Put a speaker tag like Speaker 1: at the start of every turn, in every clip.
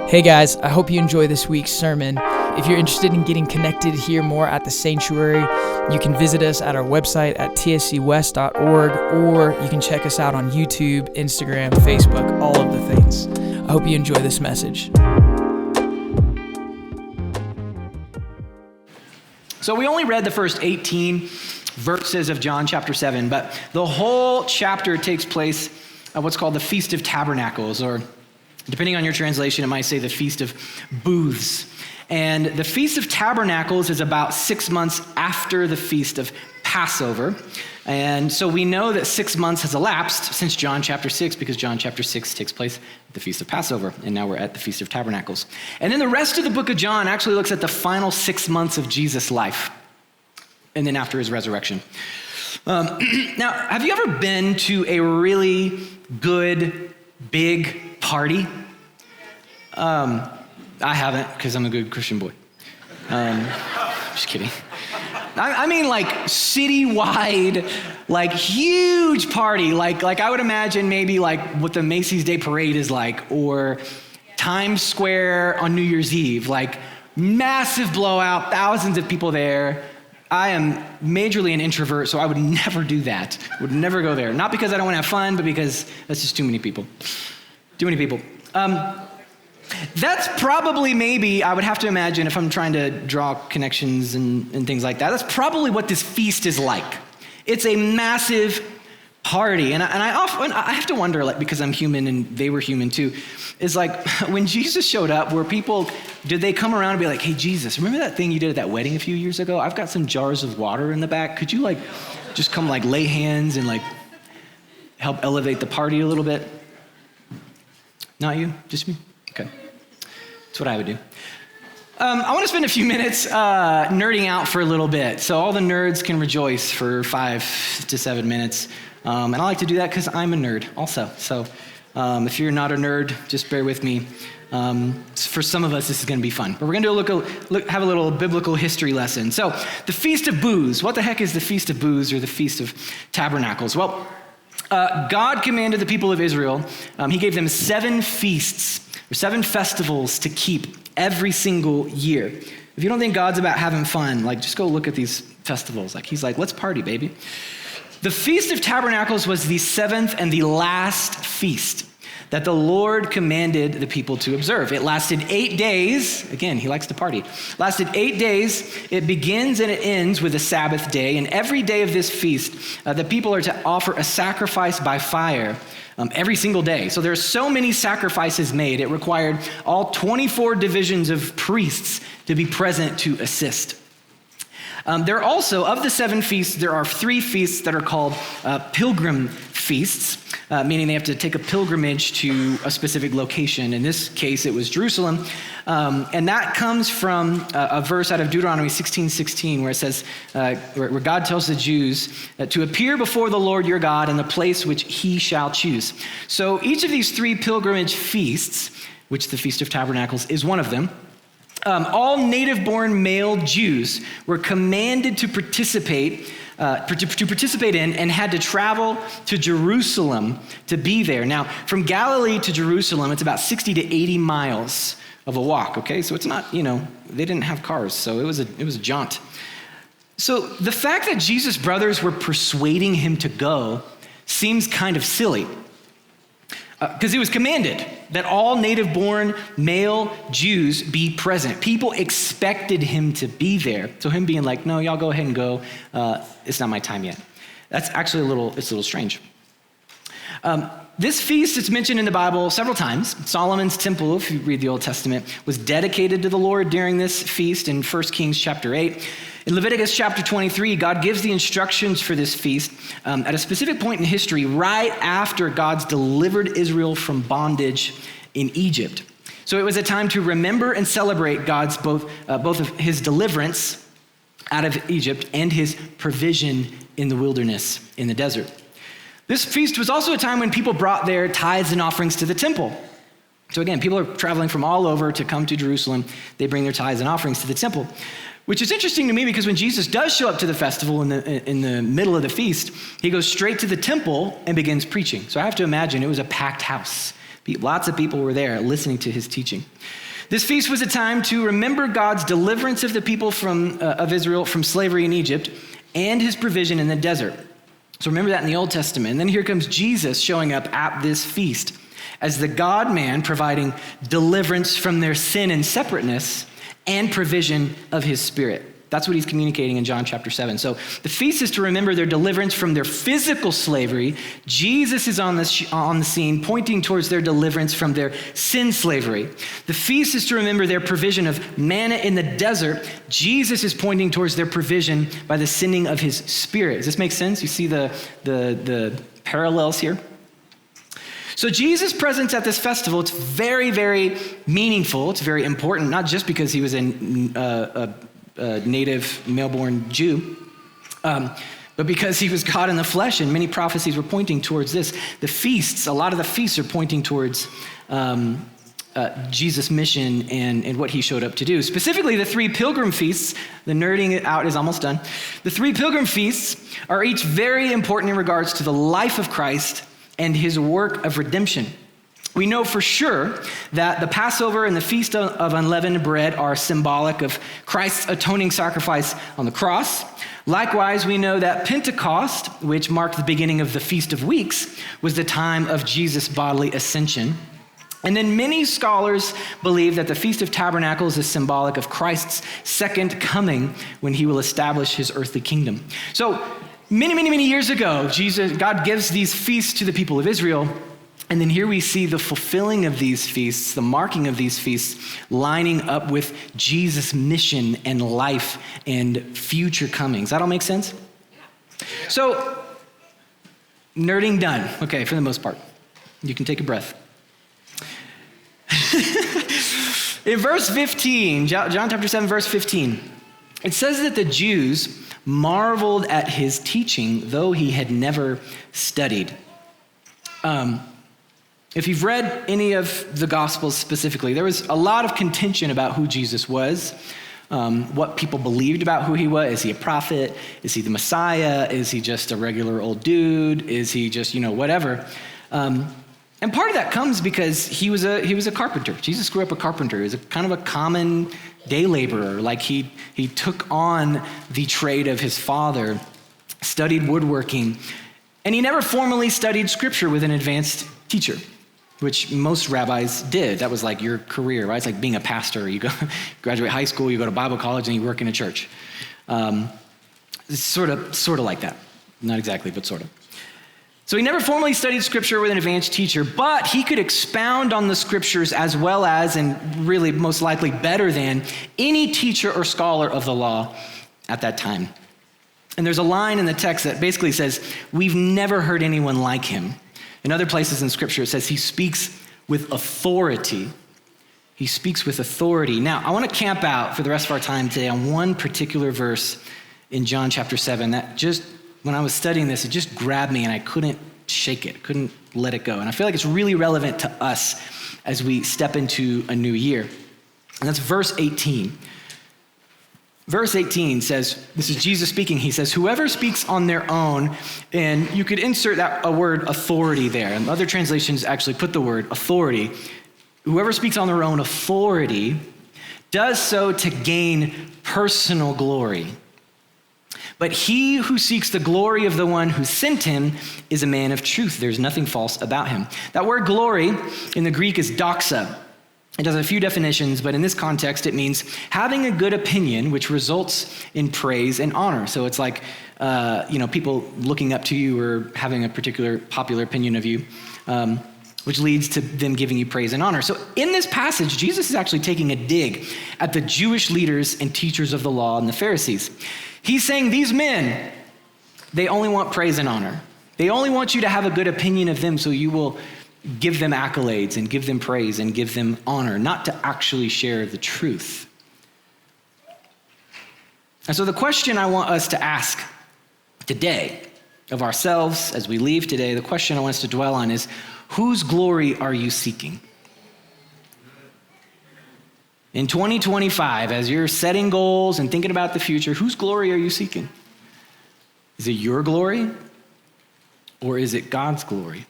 Speaker 1: Hey guys, I hope you enjoy this week's sermon. If you're interested in getting connected here more at the sanctuary, you can visit us at our website at tscwest.org, or you can check us out on YouTube, Instagram, Facebook, all of the things. I hope you enjoy this message.
Speaker 2: So we only read the first 18 verses of John chapter 7, but the whole chapter takes place at what's called the Feast of Tabernacles, or depending on your translation, it might say the Feast of Booths. And the Feast of Tabernacles is about 6 months after the Feast of Passover. And so we know that 6 months has elapsed since John chapter 6, because John chapter 6 takes place at the Feast of Passover, and now we're at the Feast of Tabernacles. And then the rest of the book of John actually looks at the final 6 months of Jesus' life, and then after his resurrection. Now, have you ever been to a really good, big party? I haven't, because I'm a good Christian boy. Just kidding. I mean like citywide, like huge party, like I would imagine maybe like what the Macy's Day Parade is like, or Times Square on New Year's Eve, like massive blowout, thousands of people there. I am majorly an introvert, so I would never do that. Would never go there. Not because I don't want to have fun, but because that's just too many people. Too many people. That's probably, maybe, I would have to imagine, if I'm trying to draw connections and things like that, that's probably what this feast is like. It's a massive party. And I have to wonder, like, because I'm human and they were human too, is like, when Jesus showed up, did they come around and be like, hey, Jesus, remember that thing you did at that wedding a few years ago? I've got some jars of water in the back. Could you, like, just come, like, lay hands and, like, help elevate the party a little bit? Not you? Just me? Okay. That's what I would do. I want to spend a few minutes nerding out for a little bit, so all the nerds can rejoice for 5 to 7 minutes. And I like to do that because I'm a nerd also. So if you're not a nerd, just bear with me. For some of us, this is going to be fun. But we're going to have a little biblical history lesson. So the Feast of Booths. What the heck is the Feast of Booths or the Feast of Tabernacles? Well, God commanded the people of Israel, he gave them 7 feasts, or 7 festivals to keep every single year. If you don't think God's about having fun, like, just go look at these festivals. Like, he's like, let's party, baby. The Feast of Tabernacles was the 7th and the last feast that the Lord commanded the people to observe. It lasted 8 days. Again, he likes to party. Lasted 8 days. It begins and it ends with a Sabbath day. And every day of this feast, the people are to offer a sacrifice by fire every single day. So there are so many sacrifices made. It required all 24 divisions of priests to be present to assist. There are also, of the 7 feasts, there are 3 feasts that are called pilgrim feasts, meaning they have to take a pilgrimage to a specific location. In this case, it was Jerusalem. And that comes from a verse out of Deuteronomy 16:16, where it says, where God tells the Jews to appear before the Lord your God in the place which he shall choose. So each of these 3 pilgrimage feasts, which the Feast of Tabernacles is one of them, all native-born male Jews were commanded to participate in and had to travel to Jerusalem to be there. Now, from Galilee to Jerusalem, it's about 60 to 80 miles of a walk, okay? So it's not, they didn't have cars, so it was a jaunt. So the fact that Jesus' brothers were persuading him to go seems kind of silly, because he was commanded that all native-born male Jews be present. People expected him to be there. So him being like, no, y'all go ahead and go. It's not my time yet. That's actually a little strange. This feast is mentioned in the Bible several times. Solomon's temple, if you read the Old Testament, was dedicated to the Lord during this feast in 1 Kings chapter 8. In Leviticus chapter 23, God gives the instructions for this feast at a specific point in history, right after God's delivered Israel from bondage in Egypt. So it was a time to remember and celebrate God's both of his deliverance out of Egypt and his provision in the wilderness, in the desert. This feast was also a time when people brought their tithes and offerings to the temple. So again, people are traveling from all over to come to Jerusalem. They bring their tithes and offerings to the temple, which is interesting to me because when Jesus does show up to the festival in the middle of the feast, he goes straight to the temple and begins preaching. So I have to imagine it was a packed house. Lots of people were there listening to his teaching. This feast was a time to remember God's deliverance of the people of Israel from slavery in Egypt and his provision in the desert. So remember that in the Old Testament. And then here comes Jesus showing up at this feast as the God-man providing deliverance from their sin and separateness and provision of his Spirit. That's what he's communicating in John chapter 7. So the feast is to remember their deliverance from their physical slavery. Jesus is on the scene, pointing towards their deliverance from their sin slavery. The feast is to remember their provision of manna in the desert. Jesus is pointing towards their provision by the sending of his Spirit. Does this make sense? You see the parallels here? So Jesus' presence at this festival, it's very, very meaningful. It's very important, not just because he was a native male-born Jew, but because he was God in the flesh, and many prophecies were pointing towards this. The feasts, a lot of the feasts are pointing towards Jesus' mission and what he showed up to do. Specifically, the 3 pilgrim feasts, the nerding it out is almost done. The 3 pilgrim feasts are each very important in regards to the life of Christ and his work of redemption. We know for sure that the Passover and the Feast of Unleavened Bread are symbolic of Christ's atoning sacrifice on the cross. Likewise, we know that Pentecost, which marked the beginning of the Feast of Weeks, was the time of Jesus' bodily ascension. And then many scholars believe that the Feast of Tabernacles is symbolic of Christ's second coming when he will establish his earthly kingdom. So many years ago, God gives these feasts to the people of Israel. And then here we see the fulfilling of these feasts, the marking of these feasts, lining up with Jesus' mission and life and future comings. That all make sense? So, nerding done. Okay, for the most part. You can take a breath. In verse 15, John chapter 7, verse 15, it says that the Jews marveled at his teaching, though he had never studied. If you've read any of the Gospels specifically, there was a lot of contention about who Jesus was, what people believed about who he was. Is he a prophet? Is he the Messiah? Is he just a regular old dude? Is he just, whatever? And part of that comes because he was a carpenter. Jesus grew up a carpenter. He was a kind of a common day laborer. Like he took on the trade of his father, studied woodworking, and he never formally studied scripture with an advanced teacher, which most rabbis did. That was like your career, right? It's like being a pastor. You go graduate high school, you go to Bible college, and you work in a church. It's sort of like that. Not exactly, but sort of. So he never formally studied scripture with an advanced teacher, but he could expound on the scriptures as well as, and really most likely better than, any teacher or scholar of the law at that time. And there's a line in the text that basically says, we've never heard anyone like him. In other places in scripture, it says he speaks with authority. He speaks with authority. Now, I want to camp out for the rest of our time today on one particular verse in John chapter 7 that just, when I was studying this, it just grabbed me and I couldn't shake it, couldn't let it go. And I feel like it's really relevant to us as we step into a new year. And that's verse 18. Verse 18 says, this is Jesus speaking, he says, whoever speaks on their own, and you could insert a word authority there, and other translations actually put the word authority. Whoever speaks on their own authority does so to gain personal glory. But he who seeks the glory of the one who sent him is a man of truth. There's nothing false about him. That word glory in the Greek is doxa. It has a few definitions, but in this context, it means having a good opinion, which results in praise and honor. So it's like, people looking up to you or having a particular popular opinion of you, which leads to them giving you praise and honor. So in this passage, Jesus is actually taking a dig at the Jewish leaders and teachers of the law and the Pharisees. He's saying these men, they only want praise and honor. They only want you to have a good opinion of them so you will give them accolades and give them praise and give them honor, not to actually share the truth. And so the question I want us to ask today of ourselves as we leave today, the question I want us to dwell on is, whose glory are you seeking? In 2025, as you're setting goals and thinking about the future, whose glory are you seeking? Is it your glory or is it God's glory?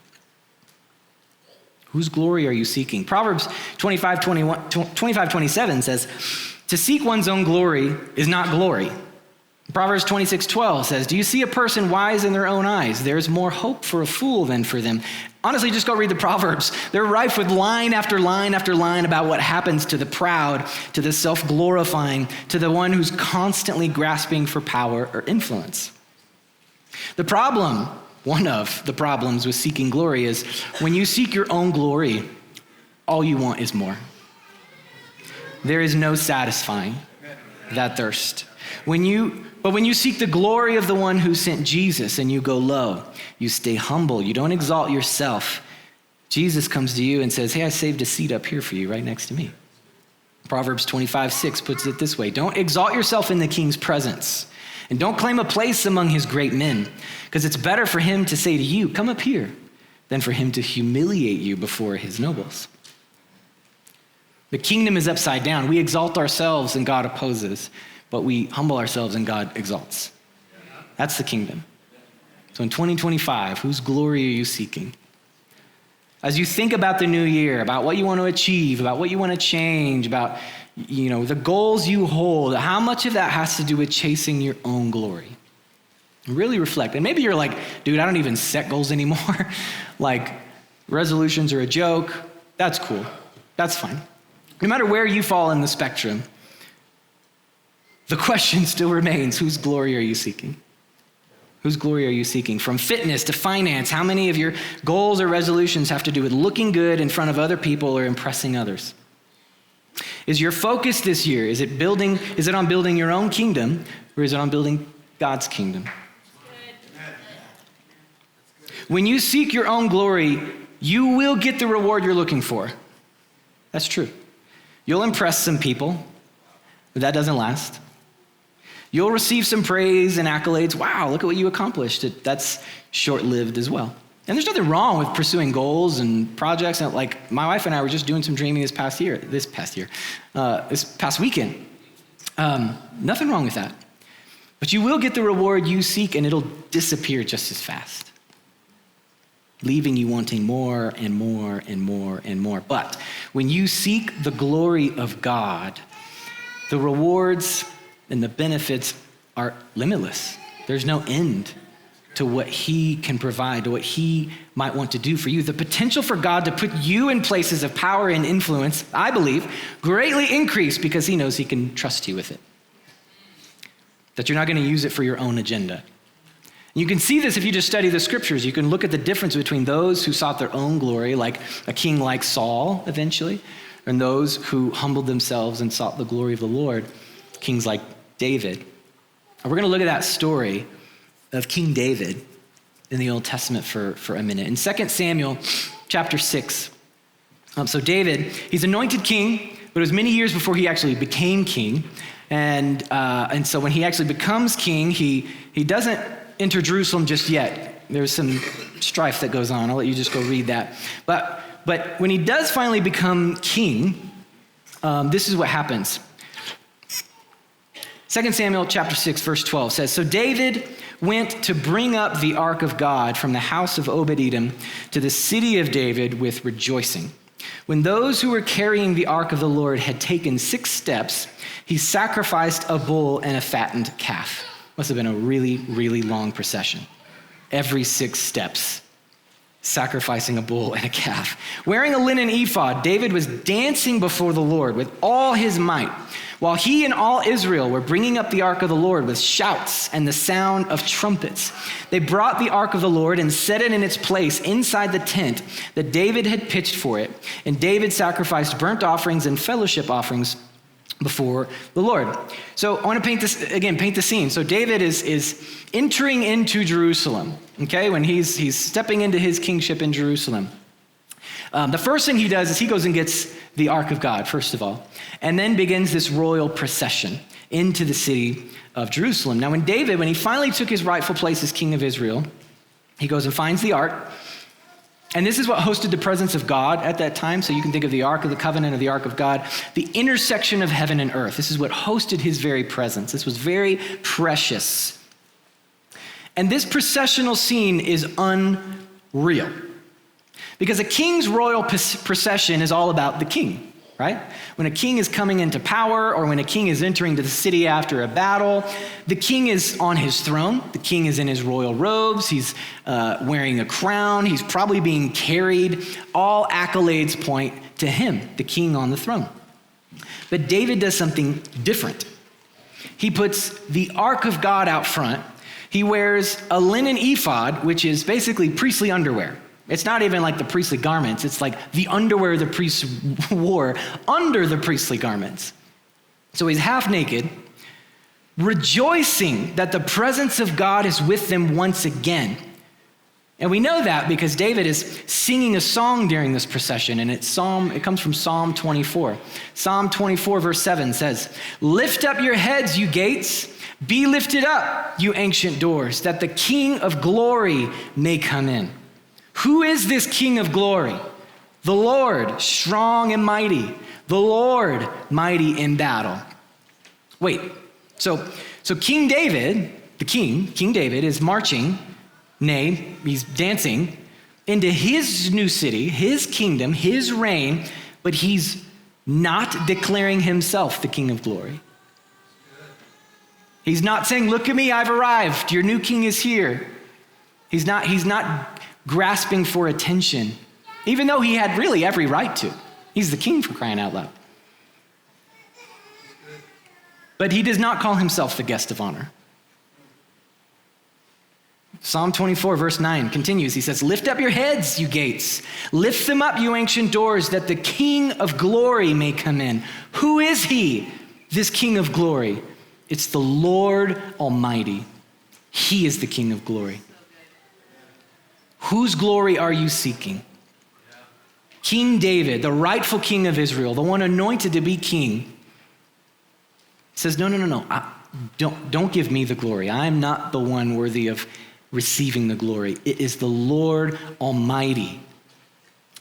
Speaker 2: Whose glory are you seeking? Proverbs 25:27 says, to seek one's own glory is not glory. Proverbs 26:12 says, do you see a person wise in their own eyes? There's more hope for a fool than for them. Honestly, just go read the Proverbs. They're rife with line after line after line about what happens to the proud, to the self-glorifying, to the one who's constantly grasping for power or influence. The problem, one of the problems with seeking glory is when you seek your own glory, all you want is more. There is no satisfying that thirst. When you seek the glory of the one who sent Jesus and you go low, you stay humble, you don't exalt yourself, Jesus comes to you and says, hey, I saved a seat up here for you right next to me. Proverbs 25:6 puts it this way, don't exalt yourself in the king's presence and don't claim a place among his great men, because it's better for him to say to you, come up here, than for him to humiliate you before his nobles. The kingdom is upside down. We exalt ourselves and God opposes, but we humble ourselves and God exalts. That's the kingdom. So in 2025, whose glory are you seeking? As you think about the new year, about what you want to achieve, about what you want to change, about the goals you hold, how much of that has to do with chasing your own glory? Really reflect. And maybe you're like, dude, I don't even set goals anymore. Like, resolutions are a joke. That's cool. That's fine. No matter where you fall in the spectrum, the question still remains, whose glory are you seeking? Whose glory are you seeking? From fitness to finance, how many of your goals or resolutions have to do with looking good in front of other people or impressing others? Is your focus this year, is it on building your own kingdom, or is it on building God's kingdom? When you seek your own glory, you will get the reward you're looking for. That's true. You'll impress some people, but that doesn't last. You'll receive some praise and accolades. Wow, look at what you accomplished. That's short-lived as well. And there's nothing wrong with pursuing goals and projects. And like my wife and I were just doing some dreaming this past weekend. Nothing wrong with that. But you will get the reward you seek, and it'll disappear just as fast, leaving you wanting more and more and more and more. But when you seek the glory of God, the rewards and the benefits are limitless. There's no end to what he can provide, to what he might want to do for you. The potential for God to put you in places of power and influence, I believe, greatly increase because he knows he can trust you with it. That you're not going to use it for your own agenda. You can see this if you just study the scriptures. You can look at the difference between those who sought their own glory, like a king like Saul eventually, and those who humbled themselves and sought the glory of the Lord, kings like David. And we're going to look at that story of King David in the Old Testament for a minute. In 2 Samuel chapter 6, so David, he's anointed king, but it was many years before he actually became king. And so when he actually becomes king, he doesn't enter Jerusalem just yet. There's some strife that goes on. I'll let you just go read that. But when he does finally become king, this is what happens. 2 Samuel chapter 6, verse 12 says, so David went to bring up the ark of God from the house of Obed-Edom to the city of David with rejoicing. When those who were carrying the ark of the Lord had taken 6 steps, he sacrificed a bull and a fattened calf. Must have been a really, really long procession. Every 6 steps, sacrificing a bull and a calf. Wearing a linen ephod, David was dancing before the Lord with all his might, while he and all Israel were bringing up the ark of the Lord with shouts and the sound of trumpets. They brought the ark of the Lord and set it in its place inside the tent that David had pitched for it. And David sacrificed burnt offerings and fellowship offerings before the Lord. So I want to paint the scene. So David is entering into Jerusalem, okay, when he's stepping into his kingship in Jerusalem. The first thing he does is he goes and gets the ark of God, first of all, and then begins this royal procession into the city of Jerusalem. Now, when he finally took his rightful place as king of Israel, he goes and finds the ark. And this is what hosted the presence of God at that time. So you can think of the Ark of the Covenant or the Ark of God, the intersection of heaven and earth. This is what hosted his very presence. This was very precious. And this processional scene is unreal Because a king's royal procession is all about the king, right? When a king is coming into power or when a king is entering the city after a battle, the king is on his throne. The king is in his royal robes. He's wearing a crown. He's probably being carried. All accolades point to him, the king on the throne. But David does something different. He puts the ark of God out front. He wears a linen ephod, which is basically priestly underwear. It's not even like the priestly garments. It's like the underwear the priests wore under the priestly garments. So he's half naked, rejoicing that the presence of God is with them once again. And we know that because David is singing a song during this procession, and it comes from Psalm 24. Psalm 24, verse 7 says, "Lift up your heads, you gates. Be lifted up, you ancient doors, that the King of glory may come in." Who is this King of glory? The Lord, strong and mighty. The Lord, mighty in battle. Wait, so King David, King David is marching, he's dancing into his new city, his kingdom, his reign, but he's not declaring himself the King of glory. He's not saying, "Look at me, I've arrived. Your new king is here." He's not grasping for attention, even though he had really every right to. He's the king, for crying out loud. But he does not call himself the guest of honor. Psalm 24, verse 9 continues. He says, "Lift up your heads, you gates. Lift them up, you ancient doors, that the King of glory may come in." Who is he, this King of glory? It's the Lord Almighty. He is the King of glory. Whose glory are you seeking? King David, the rightful king of Israel, the one anointed to be king, says, no. Don't give me the glory. I'm not the one worthy of receiving the glory. It is the Lord Almighty.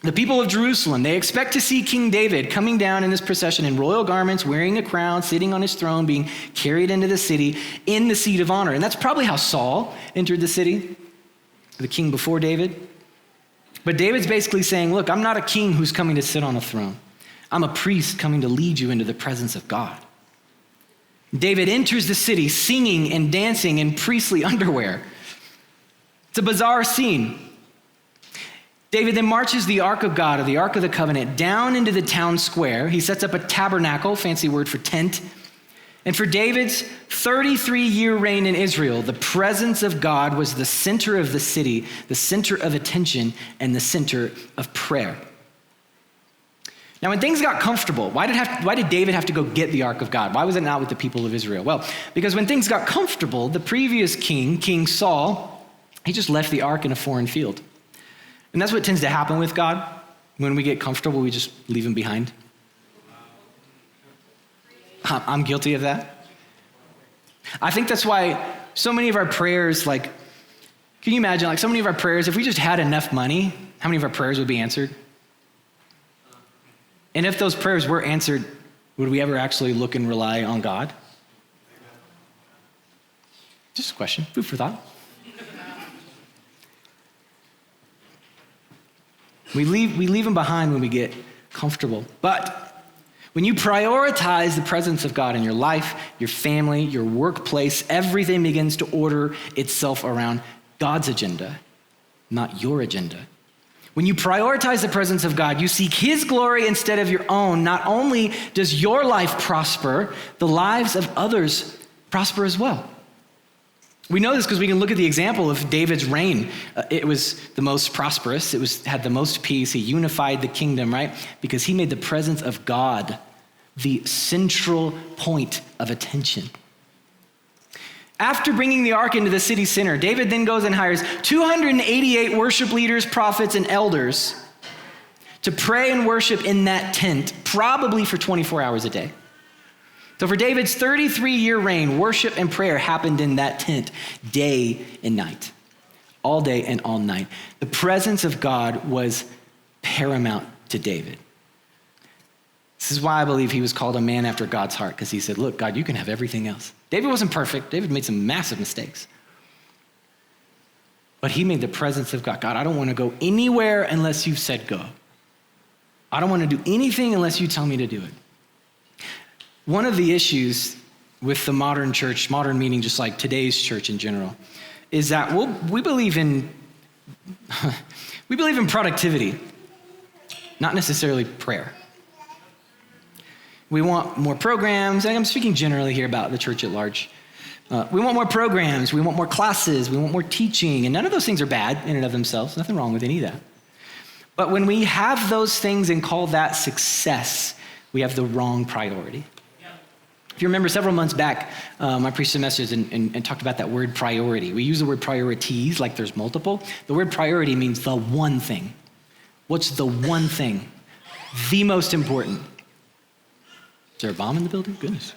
Speaker 2: The people of Jerusalem, they expect to see King David coming down in this procession in royal garments, wearing a crown, sitting on his throne, being carried into the city in the seat of honor. And that's probably how Saul entered the city, the king before David. But David's basically saying, look, I'm not a king who's coming to sit on a throne. I'm a priest coming to lead you into the presence of God. David enters the city singing and dancing in priestly underwear. It's a bizarre scene. David then marches the Ark of God, or the Ark of the Covenant, down into the town square. He sets up a tabernacle, fancy word for tent. And for David's 33-year reign in Israel, the presence of God was the center of the city, the center of attention, and the center of prayer. Now, when things got comfortable, why did David have to go get the Ark of God? Why was it not with the people of Israel? Well, because when things got comfortable, the previous king, King Saul, he just left the Ark in a foreign field. And that's what tends to happen with God. When we get comfortable, we just leave him behind. I'm guilty of that. I think that's why so many of our prayers, can you imagine, so many of our prayers, if we just had enough money, how many of our prayers would be answered? And if those prayers were answered, would we ever actually look and rely on God? Just a question, food for thought. We leave them behind when we get comfortable. But when you prioritize the presence of God in your life, your family, your workplace, everything begins to order itself around God's agenda, not your agenda. When you prioritize the presence of God, you seek his glory instead of your own. Not only does your life prosper, the lives of others prosper as well. We know this because we can look at the example of David's reign. It was the most prosperous. It had the most peace. He unified the kingdom, right? Because he made the presence of God the central point of attention. After bringing the ark into the city center, David then goes and hires 288 worship leaders, prophets, and elders to pray and worship in that tent, probably for 24 hours a day. So for David's 33-year reign, worship and prayer happened in that tent day and night, all day and all night. The presence of God was paramount to David. This is why I believe he was called a man after God's heart, because he said, look, God, you can have everything else. David wasn't perfect. David made some massive mistakes. But he made the presence of God. God, I don't want to go anywhere unless you've said go. I don't want to do anything unless you tell me to do it. One of the issues with the modern church, modern meaning just like today's church in general, is that we believe in productivity, not necessarily prayer. We want more programs, and I'm speaking generally here about the church at large. We want more programs, we want more classes, we want more teaching, and none of those things are bad in and of themselves. Nothing wrong with any of that. But when we have those things and call that success, we have the wrong priority. If you remember several months back, I preached some messages and talked about that word priority. We use the word priorities like there's multiple. The word priority means the one thing. What's the one thing? The most important. Is there a bomb in the building? Goodness.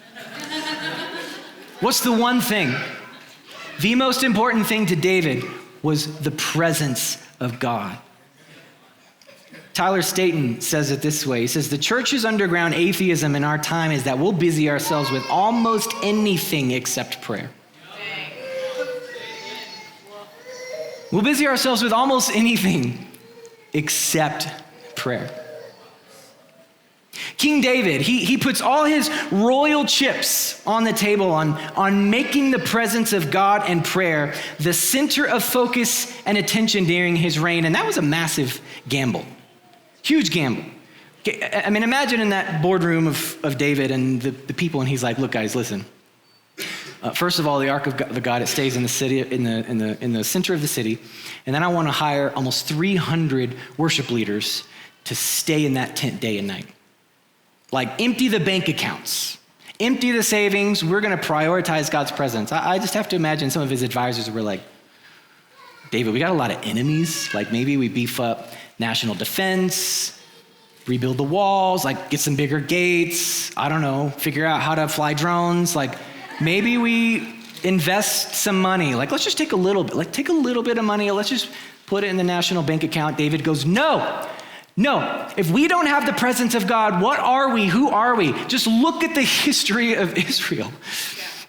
Speaker 2: What's the one thing? The most important thing to David was the presence of God. Tyler Staton says it this way. He says, the church's underground atheism in our time is that we'll busy ourselves with almost anything except prayer. We'll busy ourselves with almost anything except prayer. King David, he puts all his royal chips on the table on making the presence of God and prayer the center of focus and attention during his reign. And that was a massive gamble. Huge gamble. I mean, imagine in that boardroom of David and the people, and he's like, look, guys, listen. First of all, the ark of God, the God, it stays in the city, in the center of the city. And then I want to hire almost 300 worship leaders to stay in that tent day and night. Like, empty the bank accounts. Empty the savings. We're going to prioritize God's presence. I just have to imagine some of his advisors were like, David, we got a lot of enemies. Like, maybe we beef up national defense, rebuild the walls, like get some bigger gates. I don't know, figure out how to fly drones. Like, maybe we invest some money. Like, let's just take a little bit. Like, take a little bit of money. Let's just put it in the national bank account. David goes, no. If we don't have the presence of God, what are we? Who are we? Just look at the history of Israel.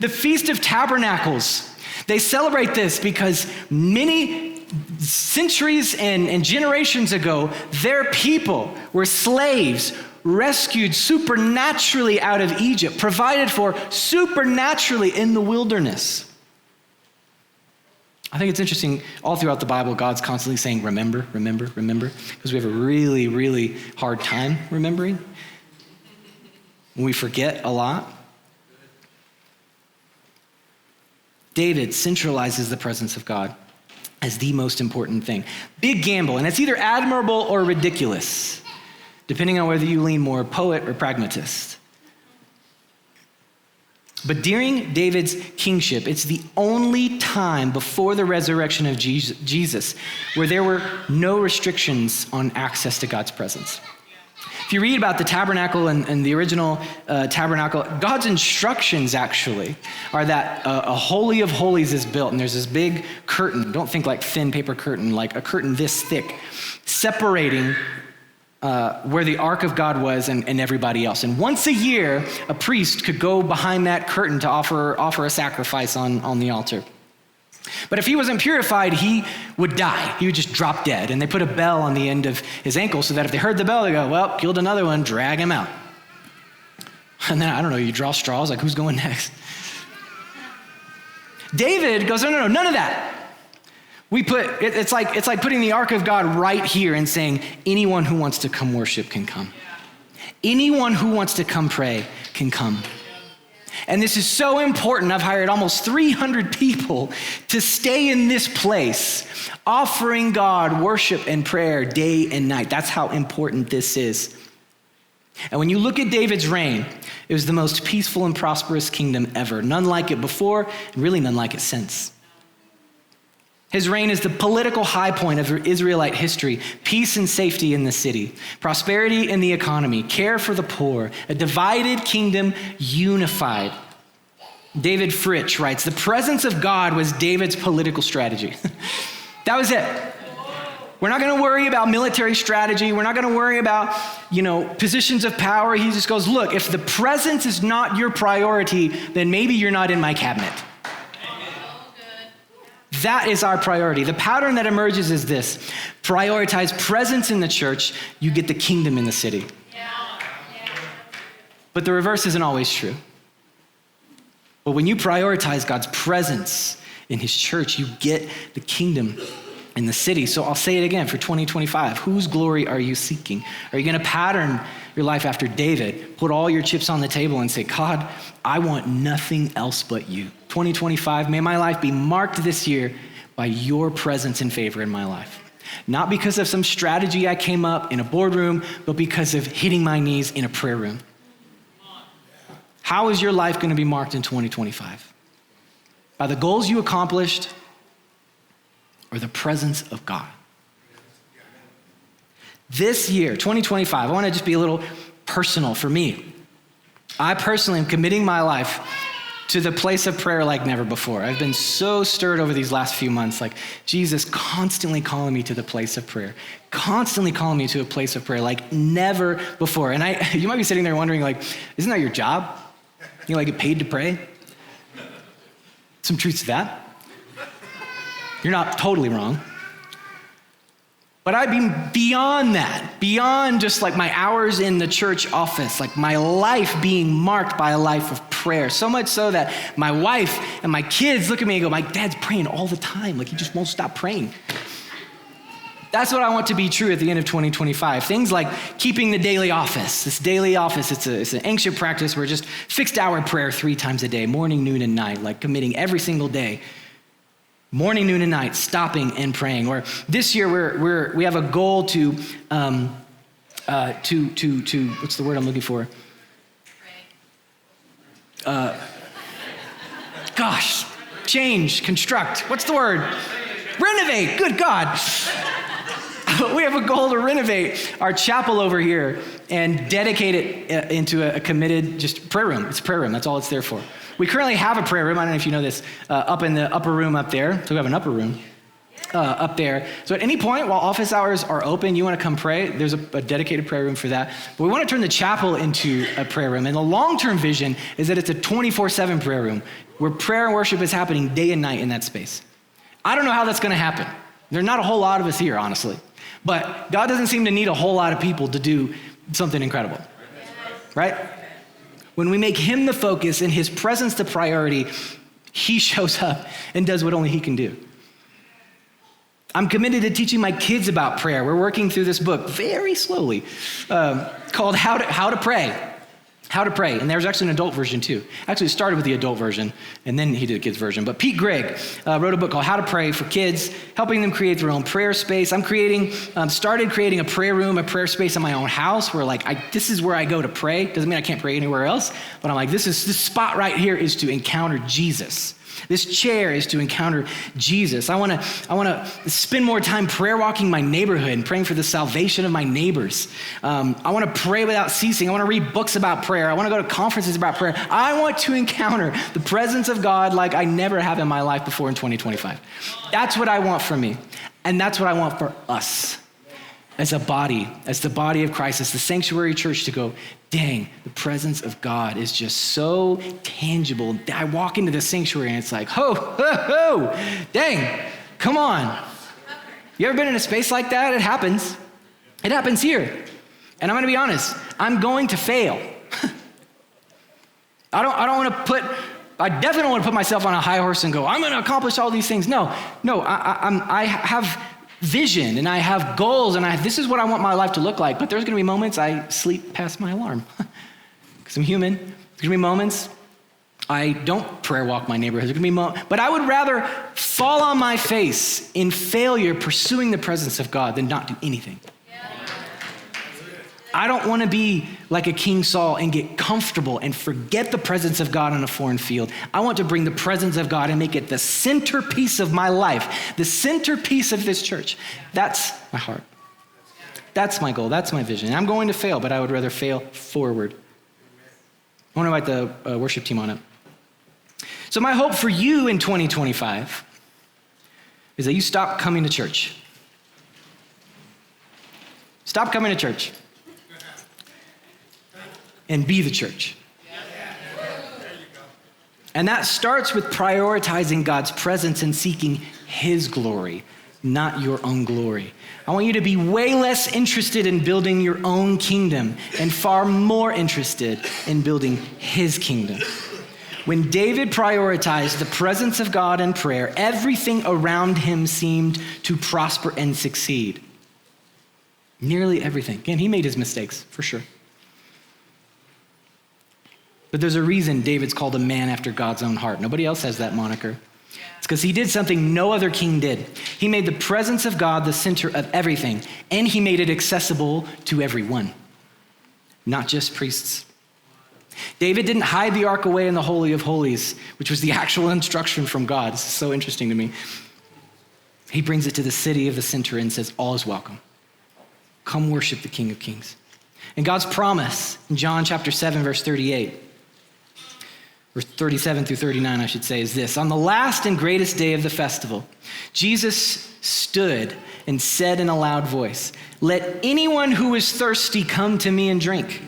Speaker 2: The Feast of Tabernacles. They celebrate this because many centuries and generations ago, their people were slaves, rescued supernaturally out of Egypt, provided for supernaturally in the wilderness. I think it's interesting, all throughout the Bible, God's constantly saying, remember, remember, remember, because we have a really, really hard time remembering. We forget a lot. David centralizes the presence of God as the most important thing. Big gamble, and it's either admirable or ridiculous, depending on whether you lean more poet or pragmatist. But during David's kingship, it's the only time before the resurrection of Jesus where there were no restrictions on access to God's presence. If you read about the tabernacle and the original tabernacle, God's instructions actually are that a holy of holies is built, and there's this big curtain. Don't think like thin paper curtain, like a curtain this thick, separating where the ark of God was and everybody else. And once a year, a priest could go behind that curtain to offer a sacrifice on the altar. But if he wasn't purified, he would die. He would just drop dead. And they put a bell on the end of his ankle so that if they heard the bell, they go, well, killed another one, drag him out. And then, I don't know, you draw straws, like who's going next? David goes, no, none of that. It's like putting the ark of God right here and saying, anyone who wants to come worship can come. Anyone who wants to come pray can come. And this is so important. I've hired almost 300 people to stay in this place, offering God worship and prayer day and night. That's how important this is. And when you look at David's reign, it was the most peaceful and prosperous kingdom ever. None like it before, and really none like it since. His reign is the political high point of Israelite history, peace and safety in the city, prosperity in the economy, care for the poor, a divided kingdom unified. David Fritsch writes, the presence of God was David's political strategy. That was it. We're not going to worry about military strategy. We're not going to worry about, positions of power. He just goes, look, if the presence is not your priority, then maybe you're not in my cabinet. That is our priority. The pattern that emerges is this. Prioritize presence in the church, you get the kingdom in the city. But the reverse isn't always true. But when you prioritize God's presence in his church, you get the kingdom in the city. So I'll say it again for 2025. Whose glory are you seeking? Are you going to pattern your life after David? Put all your chips on the table and say, God, I want nothing else but you. 2025, may my life be marked this year by your presence and favor in my life. Not because of some strategy I came up in a boardroom, but because of hitting my knees in a prayer room. How is your life going to be marked in 2025? By the goals you accomplished or the presence of God? This year, 2025, I want to just be a little personal for me. I personally am committing my life to the place of prayer like never before. I've been so stirred over these last few months, like Jesus constantly calling me to the place of prayer, constantly calling me to a place of prayer like never before. And you might be sitting there wondering, like, isn't that your job? You like get paid to pray? Some truth to that. You're not totally wrong. But I've been beyond that, beyond just like my hours in the church office, like my life being marked by a life of prayer. So much so that my wife and my kids look at me and go, my dad's praying all the time. Like he just won't stop praying. That's what I want to be true at the end of 2025. Things like keeping the daily office. This daily office, it's an ancient practice where just fixed hour prayer 3 times a day, morning, noon, and night, like committing every single day. Morning, noon, and night, stopping and praying. Or this year we have a goal to what's the word I'm looking for? Construct. What's the word? Renovate. Good God. We have a goal to renovate our chapel over here and dedicate it into a committed just prayer room. It's a prayer room. That's all it's there for. We currently have a prayer room. I don't know if you know this, up in the upper room up there. So we have an upper room up there. So at any point while office hours are open, you want to come pray, there's a dedicated prayer room for that. But we want to turn the chapel into a prayer room. And the long-term vision is that it's a 24/7 prayer room where prayer and worship is happening day and night in that space. I don't know how that's going to happen. There are not a whole lot of us here, honestly. But God doesn't seem to need a whole lot of people to do something incredible, right? When we make him the focus and his presence the priority, he shows up and does what only he can do. I'm committed to teaching my kids about prayer. We're working through this book very slowly called How to Pray. How to Pray. And there's actually an adult version too. Actually, it started with the adult version and then he did a kids version. But Pete Greig wrote a book called How to Pray for kids, helping them create their own prayer space. I'm started creating a prayer room, a prayer space in my own house where this is where I go to pray. Doesn't mean I can't pray anywhere else, but I'm like, this spot right here is to encounter Jesus. This chair is to encounter Jesus. I want to spend more time prayer walking my neighborhood and praying for the salvation of my neighbors. I want to pray without ceasing. I want to read books about prayer. I want to go to conferences about prayer. I want to encounter the presence of God like I never have in my life before in 2025. That's what I want for me. And that's what I want for us as a body, as the body of Christ, as the sanctuary church to go, dang, the presence of God is just so tangible. I walk into the sanctuary and it's like, dang, come on. You ever been in a space like that? It happens. It happens here. And I'm going to be honest, I'm going to fail. I definitely don't want to put myself on a high horse and go, I'm going to accomplish all these things. No, I have vision and I have goals and this is what I want my life to look like. But there's going to be moments I sleep past my alarm because I'm human. There's going to be moments I don't prayer walk my neighborhood. There's going to be but I would rather fall on my face in failure pursuing the presence of God than not do anything. I don't want to be like a King Saul and get comfortable and forget the presence of God on a foreign field. I want to bring the presence of God and make it the centerpiece of my life, the centerpiece of this church. That's my heart. That's my goal. That's my vision. And I'm going to fail, but I would rather fail forward. I want to invite the worship team on up. So my hope for you in 2025 is that you stop coming to church. Stop coming to church. And be the church. And that starts with prioritizing God's presence and seeking his glory, not your own glory. I want you to be way less interested in building your own kingdom and far more interested in building his kingdom. When David prioritized the presence of God in prayer, everything around him seemed to prosper and succeed. Nearly everything. Again, he made his mistakes, for sure. But there's a reason David's called a man after God's own heart. Nobody else has that moniker. It's because he did something no other king did. He made the presence of God the center of everything, and he made it accessible to everyone, not just priests. David didn't hide the ark away in the Holy of Holies, which was the actual instruction from God. This is so interesting to me. He brings it to the city of the center and says, all is welcome. Come worship the King of Kings. And God's promise in John chapter 7, verse 38, or 37 through 39, I should say, is this. On the last and greatest day of the festival, Jesus stood and said in a loud voice, let anyone who is thirsty come to me and drink.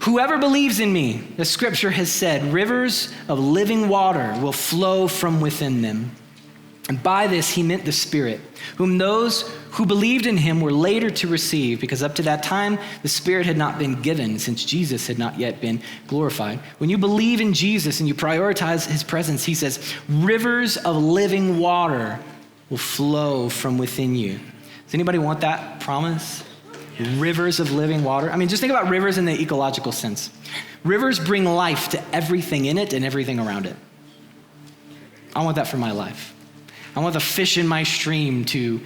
Speaker 2: Whoever believes in me, the scripture has said, rivers of living water will flow from within them. And by this he meant the Spirit, whom those who believed in him were later to receive, because up to that time the Spirit had not been given, since Jesus had not yet been glorified. When you believe in Jesus and you prioritize his presence, he says, rivers of living water will flow from within you. Does anybody want that promise? Rivers of living water. I mean, just think about rivers in the ecological sense. Rivers bring life to everything in it and everything around it. I want that for my life. I want the fish in my stream to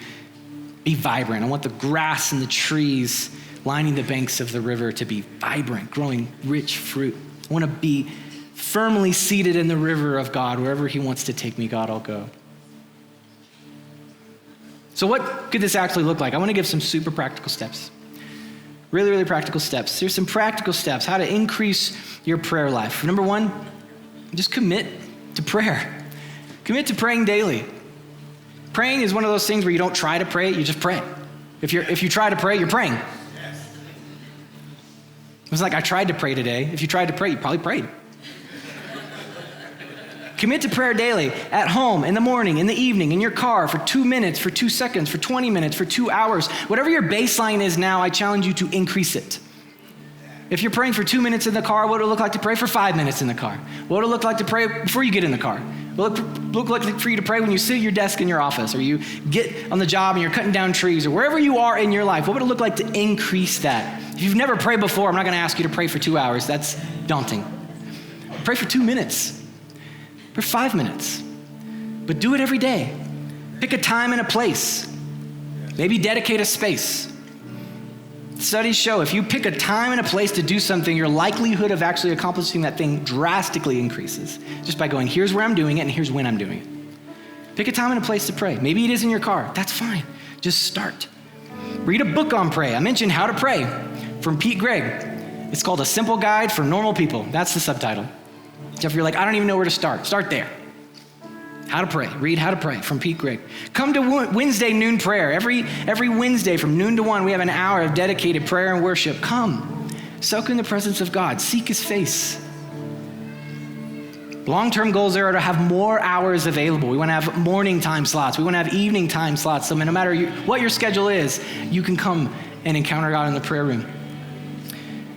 Speaker 2: be vibrant. I want the grass and the trees lining the banks of the river to be vibrant, growing rich fruit. I want to be firmly seated in the river of God. Wherever he wants to take me, God, I'll go. So what could this actually look like? I want to give some super practical steps. Really, really practical steps. Here's some practical steps, how to increase your prayer life. Number one, just commit to prayer. Commit to praying daily. Praying is one of those things where you don't try to pray, you just pray. If you try to pray, you're praying. It's like, I tried to pray today. If you tried to pray, you probably prayed. Commit to prayer daily, at home, in the morning, in the evening, in your car, for 2 minutes, for 2 seconds, for 20 minutes, for 2 hours. Whatever your baseline is now, I challenge you to increase it. If you're praying for 2 minutes in the car, what would it look like to pray for 5 minutes in the car? What would it look like to pray before you get in the car? What would it look like for you to pray when you sit at your desk in your office, or you get on the job and you're cutting down trees, or wherever you are in your life? What would it look like to increase that? If you've never prayed before, I'm not going to ask you to pray for 2 hours. That's daunting. Pray for 2 minutes. For 5 minutes, but do it every day. Pick a time and a place. Maybe dedicate a space. Studies show if you pick a time and a place to do something, your likelihood of actually accomplishing that thing drastically increases, just by going, here's where I'm doing it and here's when I'm doing it. Pick a time and a place to pray. Maybe it is in your car. That's fine. Just start. Read a book on pray. I mentioned How to Pray from Pete Greig. It's called A Simple Guide for Normal People. That's the subtitle. So if you're like, I don't even know where to start there. How to Pray. Read How to Pray from Pete Greig. Come to Wednesday noon prayer. Every Wednesday from noon to 1, we have an hour of dedicated prayer and worship. Come. Soak in the presence of God. Seek his face. Long-term goals are to have more hours available. We want to have morning time slots. We want to have evening time slots. So no matter what your schedule is, you can come and encounter God in the prayer room.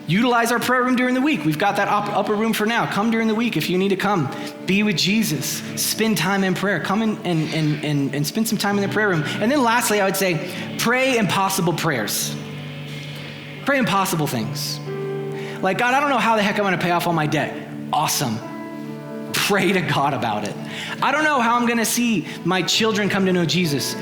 Speaker 2: Utilize our prayer room during the week. We've got that upper room for now. Come during the week if you need to come. Be with Jesus. Spend time in prayer. Come and spend some time in the prayer room. And then lastly, I would say, pray impossible prayers. Pray impossible things. Like, God, I don't know how the heck I'm going to pay off all my debt. Awesome. Pray to God about it. I don't know how I'm going to see my children come to know Jesus.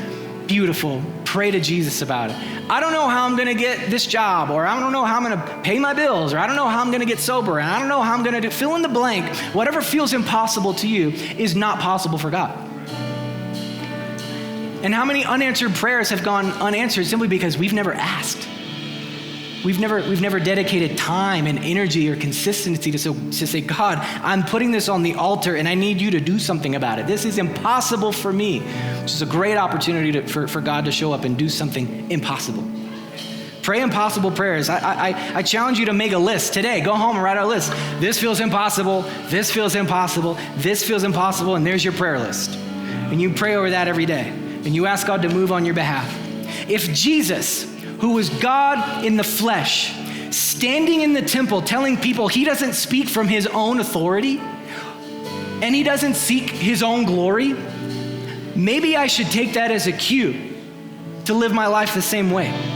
Speaker 2: Beautiful. Pray to Jesus about it. I don't know how I'm going to get this job, or I don't know how I'm going to pay my bills, or I don't know how I'm going to get sober, and I don't know how I'm going to do, fill in the blank. Whatever feels impossible to you is not possible for God. And how many unanswered prayers have gone unanswered simply because we've never asked? We've never dedicated time and energy or consistency to say, God, I'm putting this on the altar and I need you to do something about it. This is impossible for me. Which is a great opportunity for God to show up and do something impossible. Pray impossible prayers. I challenge you to make a list today. Go home and write out a list. This feels impossible. This feels impossible. This feels impossible. And there's your prayer list. And you pray over that every day. And you ask God to move on your behalf. If Jesus, who was God in the flesh, standing in the temple telling people he doesn't speak from his own authority and he doesn't seek his own glory, maybe I should take that as a cue to live my life the same way.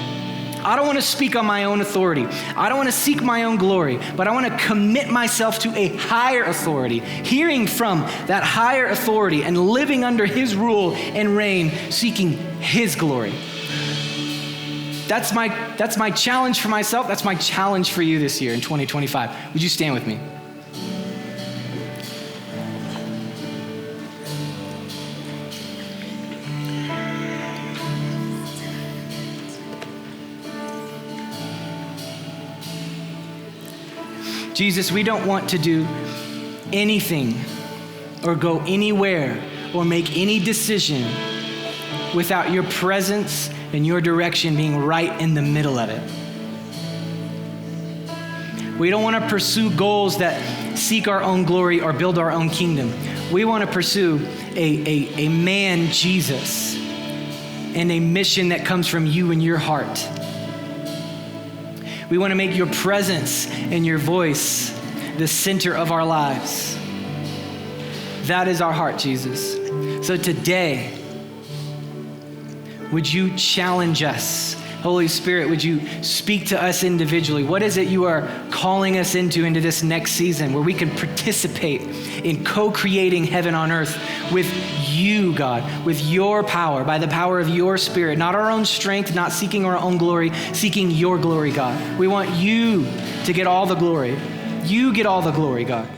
Speaker 2: I don't want to speak on my own authority. I don't want to seek my own glory, but I want to commit myself to a higher authority, hearing from that higher authority and living under his rule and reign, seeking his glory. That's my challenge for myself. That's my challenge for you this year in 2025. Would you stand with me? Jesus, we don't want to do anything or go anywhere or make any decision without your presence and your direction being right in the middle of it. We don't want to pursue goals that seek our own glory or build our own kingdom. We want to pursue a man, Jesus, and a mission that comes from you and your heart. We want to make your presence and your voice the center of our lives. That is our heart, Jesus. So today, would you challenge us? Holy Spirit, would you speak to us individually? What is it you are calling us into this next season where we can participate in co-creating heaven on earth with you, God, with your power, by the power of your Spirit, not our own strength, not seeking our own glory, seeking your glory, God. We want you to get all the glory. You get all the glory, God.